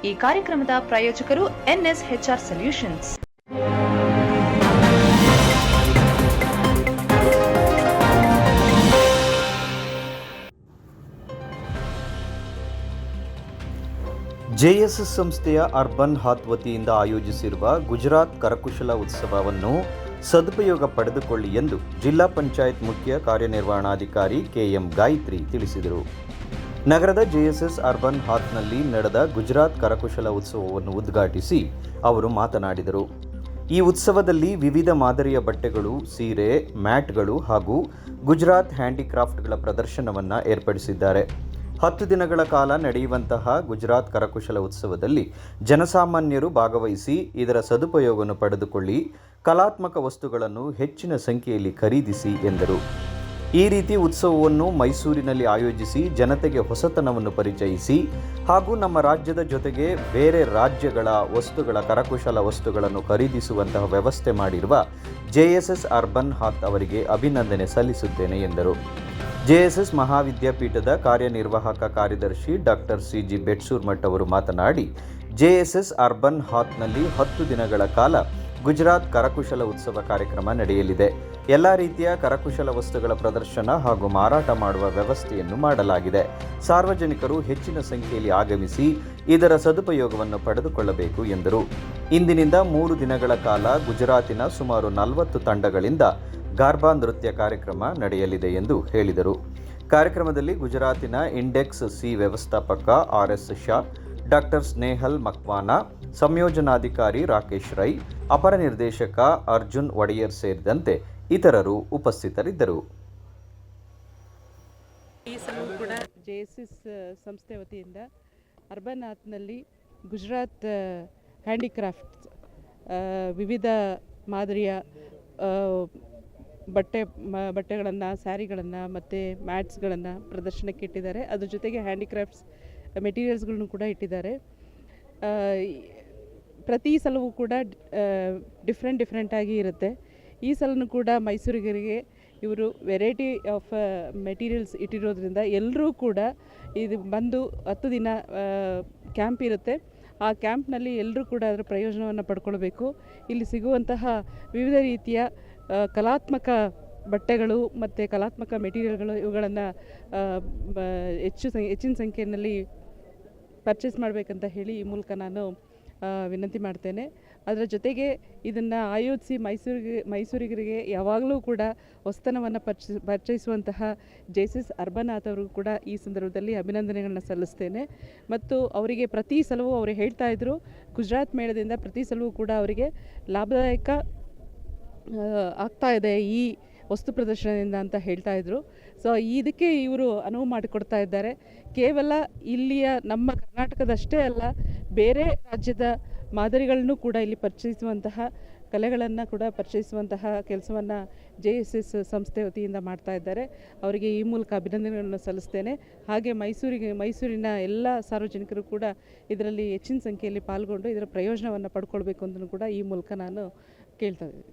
ಈ ಕಾರ್ಯಕ್ರಮದ ಪ್ರಾಯೋಜಕರು NSHR ಸೊಲ್ಯೂಷನ್ಸ್. ಜೆಎಸ್ಎಸ್ ಸಂಸ್ಥೆಯ ಅರ್ಬನ್ ಹಾತ್ ವತಿಯಿಂದ ಆಯೋಜಿಸಿರುವ ಗುಜರಾತ್ ಕರಕುಶಲ ಉತ್ಸವವನ್ನು ಸದುಪಯೋಗ ಪಡೆದುಕೊಳ್ಳಿ ಎಂದು ಜಿಲ್ಲಾ ಪಂಚಾಯತ್ ಮುಖ್ಯ ಕಾರ್ಯನಿರ್ವಹಣಾಧಿಕಾರಿ KM ಗಾಯತ್ರಿ ತಿಳಿಸಿದರು. ನಗರದ ಜೆಎಸ್ಎಸ್ ಅರ್ಬನ್ ಹಾತ್ನಲ್ಲಿ ನಡೆದ ಗುಜರಾತ್ ಕರಕುಶಲ ಉತ್ಸವವನ್ನು ಉದ್ಘಾಟಿಸಿ ಅವರು ಮಾತನಾಡಿದರು. ಈ ಉತ್ಸವದಲ್ಲಿ ವಿವಿಧ ಮಾದರಿಯ ಬಟ್ಟೆಗಳು, ಸೀರೆ, ಮ್ಯಾಟ್ಗಳು ಹಾಗೂ ಗುಜರಾತ್ ಹ್ಯಾಂಡಿಕ್ರಾಫ್ಟ್ಗಳ ಪ್ರದರ್ಶನವನ್ನು ಏರ್ಪಡಿಸಿದ್ದಾರೆ. 10 ದಿನಗಳ ಕಾಲ ನಡೆಯುವಂತಹ ಗುಜರಾತ್ ಕರಕುಶಲ ಉತ್ಸವದಲ್ಲಿ ಜನಸಾಮಾನ್ಯರು ಭಾಗವಹಿಸಿ ಇದರ ಸದುಪಯೋಗವನ್ನು ಪಡೆದುಕೊಳ್ಳಿ, ಕಲಾತ್ಮಕ ವಸ್ತುಗಳನ್ನು ಹೆಚ್ಚಿನ ಸಂಖ್ಯೆಯಲ್ಲಿ ಖರೀದಿಸಿ ಎಂದರು. ಈ ರೀತಿ ಉತ್ಸವವನ್ನು ಮೈಸೂರಿನಲ್ಲಿ ಆಯೋಜಿಸಿ ಜನತೆಗೆ ಹೊಸತನವನ್ನು ಪರಿಚಯಿಸಿ ಹಾಗೂ ನಮ್ಮ ರಾಜ್ಯದ ಜೊತೆಗೆ ಬೇರೆ ರಾಜ್ಯಗಳ ವಸ್ತುಗಳ ಕರಕುಶಲ ವಸ್ತುಗಳನ್ನು ಖರೀದಿಸುವಂತಹ ವ್ಯವಸ್ಥೆ ಮಾಡಿರುವ ಜೆಎಸ್ಎಸ್ ಅರ್ಬನ್ ಹಾತ್ ಅವರಿಗೆ ಅಭಿನಂದನೆ ಸಲ್ಲಿಸುತ್ತೇನೆ ಎಂದರು. ಜೆಎಸ್ಎಸ್ ಮಹಾವಿದ್ಯಾಪೀಠದ ಕಾರ್ಯನಿರ್ವಾಹಕ ಕಾರ್ಯದರ್ಶಿ ಡಾಕ್ಟರ್ CG ಬೆಟ್ಸೂರ್ಮಠ್ ಅವರು ಮಾತನಾಡಿ, ಜೆಎಸ್ಎಸ್ ಅರ್ಬನ್ ಹಾತ್ನಲ್ಲಿ 10 ದಿನಗಳ ಕಾಲ ಗುಜರಾತ್ ಕರಕುಶಲ ಉತ್ಸವ ಕಾರ್ಯಕ್ರಮ ನಡೆಯಲಿದೆ. ಎಲ್ಲ ರೀತಿಯ ಕರಕುಶಲ ವಸ್ತುಗಳ ಪ್ರದರ್ಶನ ಹಾಗೂ ಮಾರಾಟ ಮಾಡುವ ವ್ಯವಸ್ಥೆಯನ್ನು ಮಾಡಲಾಗಿದೆ. ಸಾರ್ವಜನಿಕರು ಹೆಚ್ಚಿನ ಸಂಖ್ಯೆಯಲ್ಲಿ ಆಗಮಿಸಿ ಇದರ ಸದುಪಯೋಗವನ್ನು ಪಡೆದುಕೊಳ್ಳಬೇಕು ಎಂದರು. ಇಂದಿನಿಂದ 3 ದಿನಗಳ ಕಾಲ ಗುಜರಾತಿನ ಸುಮಾರು 40 ತಂಡಗಳಿಂದ ಗಾರ್ಬಾ ನೃತ್ಯ ಕಾರ್ಯಕ್ರಮ ನಡೆಯಲಿದೆ ಎಂದು ಹೇಳಿದರು. ಕಾರ್ಯಕ್ರಮದಲ್ಲಿ ಗುಜರಾತಿನ ಇಂಡೆಕ್ಸ್ ಸಿ ವ್ಯವಸ್ಥಾಪಕ RS ಶಾ, ಡಾಕ್ಟರ್ ಸ್ನೇಹಲ್ ಮಕ್ವಾನಾ, ಸಂಯೋಜನಾಧಿಕಾರಿ ರಾಕೇಶ್ ರೈ, ಅಪರ ನಿರ್ದೇಶಕ ಅರ್ಜುನ್ ಒಡೆಯರ್ ಸೇರಿದಂತೆ ಇತರರು ಉಪಸ್ಥಿತರಿದ್ದರು. ಈ ಸಲ ಕೂಡ ಜೆಎಸ್ಎಸ್ ಸಂಸ್ಥೆ ವತಿಯಿಂದ ಅರ್ಬನ್ ಹಾತ್ನಲ್ಲಿ ಗುಜರಾತ್ ಹ್ಯಾಂಡಿಕ್ರಾಫ್ಟ್ಸ್ ವಿವಿಧ ಮಾದರಿಯ ಬಟ್ಟೆಗಳನ್ನು, ಸ್ಯಾರಿಗಳನ್ನು ಮತ್ತು ಮ್ಯಾಟ್ಸ್ಗಳನ್ನು ಪ್ರದರ್ಶನಕ್ಕೆ ಇಟ್ಟಿದ್ದಾರೆ. ಅದ್ರ ಜೊತೆಗೆ ಹ್ಯಾಂಡಿಕ್ರಾಫ್ಟ್ಸ್ ಮೆಟೀರಿಯಲ್ಸ್ಗಳನ್ನು ಕೂಡ ಇಟ್ಟಿದ್ದಾರೆ. ಪ್ರತಿ ಸಲವೂ ಕೂಡ ಡಿಫ್ರೆಂಟಾಗಿ ಇರುತ್ತೆ. ಈ ಸಲನೂ ಕೂಡ ಮೈಸೂರಿಗರಿಗೆ ಇವರು ವೆರೈಟಿ ಆಫ್ ಮೆಟೀರಿಯಲ್ಸ್ ಇಟ್ಟಿರೋದ್ರಿಂದ ಎಲ್ಲರೂ ಕೂಡ ಇದು ಬಂದು 10 ದಿನ ಕ್ಯಾಂಪ್ ಇರುತ್ತೆ. ಆ ಕ್ಯಾಂಪ್ನಲ್ಲಿ ಎಲ್ಲರೂ ಕೂಡ ಅದರ ಪ್ರಯೋಜನವನ್ನು ಪಡ್ಕೊಳ್ಬೇಕು. ಇಲ್ಲಿ ಸಿಗುವಂತಹ ವಿವಿಧ ರೀತಿಯ ಕಲಾತ್ಮಕ ಬಟ್ಟೆಗಳು ಮತ್ತು ಕಲಾತ್ಮಕ ಮೆಟೀರಿಯಲ್ಗಳು ಇವುಗಳನ್ನು ಹೆಚ್ಚಿನ ಸಂಖ್ಯೆಯಲ್ಲಿ ಪರ್ಚೇಸ್ ಮಾಡಬೇಕಂತ ಹೇಳಿ ಈ ಮೂಲಕ ನಾನು ವಿನಂತಿ ಮಾಡ್ತೇನೆ. ಅದರ ಜೊತೆಗೆ ಇದನ್ನು ಆಯೋಜಿಸಿ ಮೈಸೂರಿಗರಿಗೆ ಯಾವಾಗಲೂ ಕೂಡ ಹೊಸತನವನ್ನು ಪರಿಚಯಿಸುವಂತಹ ಜೆಎಸ್ಎಸ್ ಅರ್ಬನ್ ಹಾತ್ ಅವ್ರಿಗೂ ಕೂಡ ಈ ಸಂದರ್ಭದಲ್ಲಿ ಅಭಿನಂದನೆಗಳನ್ನ ಸಲ್ಲಿಸ್ತೇನೆ. ಮತ್ತು ಅವರಿಗೆ ಪ್ರತಿ ಸಲವೂ ಅವರು ಹೇಳ್ತಾ ಇದ್ದರು, ಗುಜರಾತ್ ಮೇಳದಿಂದ ಪ್ರತಿ ಸಲವೂ ಕೂಡ ಅವರಿಗೆ ಲಾಭದಾಯಕ ಆಗ್ತಾ ಇದೆ ಈ ವಸ್ತು ಪ್ರದರ್ಶನದಿಂದ ಅಂತ ಹೇಳ್ತಾ ಇದ್ರು. ಸೊ ಇದಕ್ಕೆ ಇವರು ಅನುವು ಮಾಡಿಕೊಡ್ತಾ ಇದ್ದಾರೆ. ಕೇವಲ ಇಲ್ಲಿಯ ನಮ್ಮ ಕರ್ನಾಟಕದಷ್ಟೇ ಅಲ್ಲ, ಬೇರೆ ರಾಜ್ಯದ ಮಾದರಿಗಳನ್ನು ಕೂಡ ಇಲ್ಲಿ ಪರಿಚಯಿಸುವಂತಹ, ಕಲೆಗಳನ್ನು ಕೂಡ ಪರಿಚಯಿಸುವಂತಹ ಕೆಲಸವನ್ನು ಜೆಎಸ್ಎಸ್ ಸಂಸ್ಥೆ ವತಿಯಿಂದ ಮಾಡ್ತಾ ಇದ್ದಾರೆ. ಅವರಿಗೆ ಈ ಮೂಲಕ ಅಭಿನಂದನೆಗಳನ್ನು ಸಲ್ಲಿಸ್ತೇನೆ. ಹಾಗೆ ಮೈಸೂರಿನ ಎಲ್ಲ ಸಾರ್ವಜನಿಕರು ಕೂಡ ಇದರಲ್ಲಿ ಹೆಚ್ಚಿನ ಸಂಖ್ಯೆಯಲ್ಲಿ ಪಾಲ್ಗೊಂಡು ಇದರ ಪ್ರಯೋಜನವನ್ನು ಪಡ್ಕೊಳ್ಬೇಕು ಅಂತಲೂ ಕೂಡ ಈ ಮೂಲಕ ನಾನು ಕೇಳ್ತಾ ಇದ್ದೀನಿ.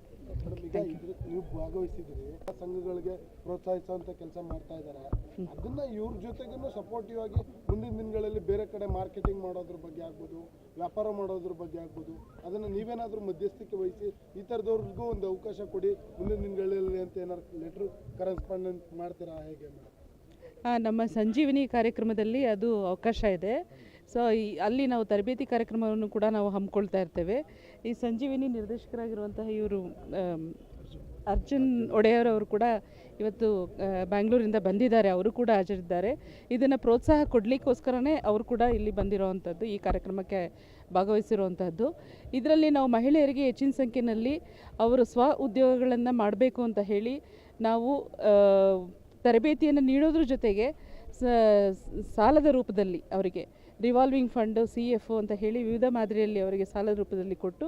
ನೀವು ಭಾಗವಹಿಸಿದ್ದೀರಿ, ಸಂಘಗಳಿಗೆ ಪ್ರೋತ್ಸಾಹಿಸುವಂತ ಕೆಲಸ ಮಾಡ್ತಾ ಇದ್ದಾರೆ. ಅದನ್ನ ಇವ್ರ ಜೊತೆಗೂ ಸಪೋರ್ಟಿವ್ ಆಗಿ ಮುಂದಿನ ದಿನಗಳಲ್ಲಿ ಬೇರೆ ಕಡೆ ಮಾರ್ಕೆಟಿಂಗ್ ಮಾಡೋದ್ರ ಬಗ್ಗೆ ಆಗ್ಬೋದು, ವ್ಯಾಪಾರ ಮಾಡೋದ್ರ ಬಗ್ಗೆ ಆಗ್ಬೋದು, ಅದನ್ನ ನೀವೇನಾದ್ರೂ ಮಧ್ಯಸ್ಥಿಕೆ ವಹಿಸಿ ಈ ಥರದವ್ರಿಗೂ ಒಂದು ಅವಕಾಶ ಕೊಡಿ ಮುಂದಿನ ದಿನಗಳಲ್ಲಿ ಅಂತ ಏನಾದ್ರು ಲೆಟ್ರ್ ಕರೆಸ್ಪಾಂಡೆನ್ಸ್ ಮಾಡ್ತೀರಾ, ಹೇಗೆ? ನಮ್ಮ ಸಂಜೀವಿನಿ ಕಾರ್ಯಕ್ರಮದಲ್ಲಿ ಅದು ಅವಕಾಶ ಇದೆ. ಸೊ ಅಲ್ಲಿ ನಾವು ತರಬೇತಿ ಕಾರ್ಯಕ್ರಮವನ್ನು ಕೂಡ ನಾವು ಹಮ್ಮಿಕೊಳ್ತಾ ಇರ್ತೇವೆ. ಈ ಸಂಜೀವಿನಿ ನಿರ್ದೇಶಕರಾಗಿರುವಂತಹ ಇವರು ಅರ್ಜುನ್ ಒಡೆಯರ್ ಅವರು ಕೂಡ ಇವತ್ತು ಬ್ಯಾಂಗ್ಳೂರಿಂದ ಬಂದಿದ್ದಾರೆ. ಅವರು ಕೂಡ ಹಾಜರಿದ್ದಾರೆ. ಇದನ್ನು ಪ್ರೋತ್ಸಾಹ ಕೊಡಲಿಕ್ಕೋಸ್ಕರನೇ ಅವರು ಕೂಡ ಇಲ್ಲಿ ಬಂದಿರೋವಂಥದ್ದು, ಈ ಕಾರ್ಯಕ್ರಮಕ್ಕೆ ಭಾಗವಹಿಸಿರುವಂಥದ್ದು. ಇದರಲ್ಲಿ ನಾವು ಮಹಿಳೆಯರಿಗೆ ಹೆಚ್ಚಿನ ಸಂಖ್ಯೆಯಲ್ಲಿ ಅವರು ಸ್ವ ಉದ್ಯೋಗಗಳನ್ನು ಮಾಡಬೇಕು ಅಂತ ಹೇಳಿ ನಾವು ತರಬೇತಿಯನ್ನು ನೀಡೋದ್ರ ಜೊತೆಗೆ ಸಾಲದ ರೂಪದಲ್ಲಿ ಅವರಿಗೆ ರಿವಾಲ್ವಿಂಗ್ ಫಂಡ್, CF ಅಂತ ಹೇಳಿ ವಿವಿಧ ಮಾದರಿಯಲ್ಲಿ ಅವರಿಗೆ ಸಾಲದ ರೂಪದಲ್ಲಿ ಕೊಟ್ಟು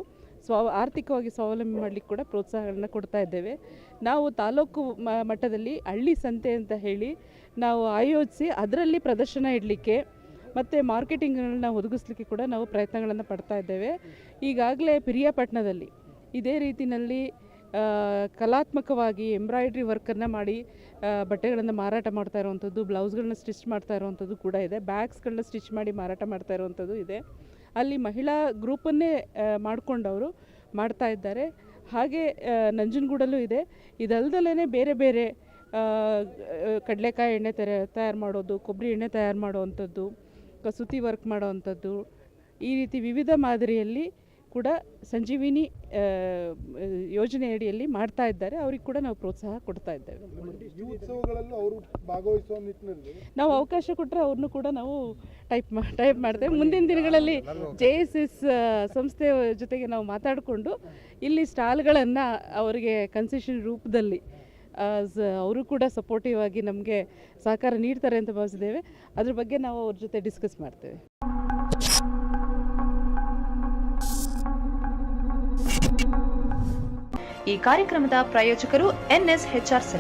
ಆರ್ಥಿಕವಾಗಿ ಸ್ವಾವಲಂಬಿ ಮಾಡಲಿಕ್ಕೆ ಕೂಡ ಪ್ರೋತ್ಸಾಹಗಳನ್ನ ಕೊಡ್ತಾ ಇದ್ದೇವೆ. ನಾವು ತಾಲೂಕು ಮಟ್ಟದಲ್ಲಿ ಹಳ್ಳಿ ಸಂತೆ ಅಂತ ಹೇಳಿ ನಾವು ಆಯೋಜಿಸಿ ಅದರಲ್ಲಿ ಪ್ರದರ್ಶನ ಇಡಲಿಕ್ಕೆ ಮತ್ತು ಮಾರ್ಕೆಟಿಂಗ್ಗಳನ್ನ ಒದಗಿಸ್ಲಿಕ್ಕೆ ಕೂಡ ನಾವು ಪ್ರಯತ್ನಗಳನ್ನು ಪಡ್ತಾ ಇದ್ದೇವೆ. ಈಗಾಗಲೇ ಪಿರಿಯಾಪಟ್ಟಣದಲ್ಲಿ ಇದೇ ರೀತಿಯಲ್ಲಿ ಕಲಾತ್ಮಕವಾಗಿ ಎಂಬ್ರಾಯ್ಡ್ರಿ ವರ್ಕನ್ನು ಮಾಡಿ ಬಟ್ಟೆಗಳನ್ನು ಮಾರಾಟ ಮಾಡ್ತಾ ಇರುವಂಥದ್ದು, ಬ್ಲೌಸ್ಗಳನ್ನ ಸ್ಟಿಚ್ ಮಾಡ್ತಾ ಇರುವಂಥದ್ದು ಕೂಡ ಇದೆ, ಬ್ಯಾಗ್ಸ್ಗಳನ್ನ ಸ್ಟಿಚ್ ಮಾಡಿ ಮಾರಾಟ ಮಾಡ್ತಾ ಇರುವಂಥದ್ದು ಇದೆ. ಅಲ್ಲಿ ಮಹಿಳಾ ಗ್ರೂಪನ್ನೇ ಮಾಡಿಕೊಂಡವರು ಮಾಡ್ತಾ ಇದ್ದಾರೆ. ಹಾಗೆ ನಂಜನಗೂಡಲ್ಲೂ ಇದೆ. ಇದಲ್ದಲೇ ಬೇರೆ ಬೇರೆ ಕಡಲೆಕಾಯಿ ಎಣ್ಣೆ ತಯಾರು ಮಾಡೋದು, ಕೊಬ್ಬರಿ ಎಣ್ಣೆ ತಯಾರು ಮಾಡೋವಂಥದ್ದು, ಕಸೂತಿ ವರ್ಕ್ ಮಾಡೋವಂಥದ್ದು, ಈ ರೀತಿ ವಿವಿಧ ಮಾದರಿಯಲ್ಲಿ ಕೂಡ ಸಂಜೀವಿನಿ ಯೋಜನೆ ಅಡಿಯಲ್ಲಿ ಮಾಡ್ತಾ ಇದ್ದಾರೆ. ಅವ್ರಿಗೆ ಕೂಡ ನಾವು ಪ್ರೋತ್ಸಾಹ ಕೊಡ್ತಾ ಇದ್ದೇವೆ. ಈ ಉತ್ಸವಗಳಲ್ಲೂ ಅವರು ಭಾಗವಹಿಸುವ ನಿಟ್ಟಿನಲ್ಲಿ ನಾವು ಅವಕಾಶ ಕೊಟ್ಟರೆ ಅವ್ರನ್ನೂ ಕೂಡ ನಾವು ಟೈಪ್ ಮಾಡ್ತೇವೆ. ಮುಂದಿನ ದಿನಗಳಲ್ಲಿ JSS ಸಂಸ್ಥೆ ಜೊತೆಗೆ ನಾವು ಮಾತಾಡಿಕೊಂಡು ಇಲ್ಲಿ ಸ್ಟಾಲ್ಗಳನ್ನು ಅವರಿಗೆ ಕನ್ಸೆಷನ್ ರೂಪದಲ್ಲಿ ಅವರು ಕೂಡ ಸಪೋರ್ಟಿವ್ ಆಗಿ ನಮಗೆ ಸಹಕಾರ ನೀಡ್ತಾರೆ ಅಂತ ಭಾವಿಸಿದ್ದೇವೆ. ಅದ್ರ ಬಗ್ಗೆ ನಾವು ಅವ್ರ ಜೊತೆ ಡಿಸ್ಕಸ್ ಮಾಡ್ತೇವೆ. ಈ ಕಾರ್ಯಕ್ರಮದ ಪ್ರಾಯೋಜಕರು NS HR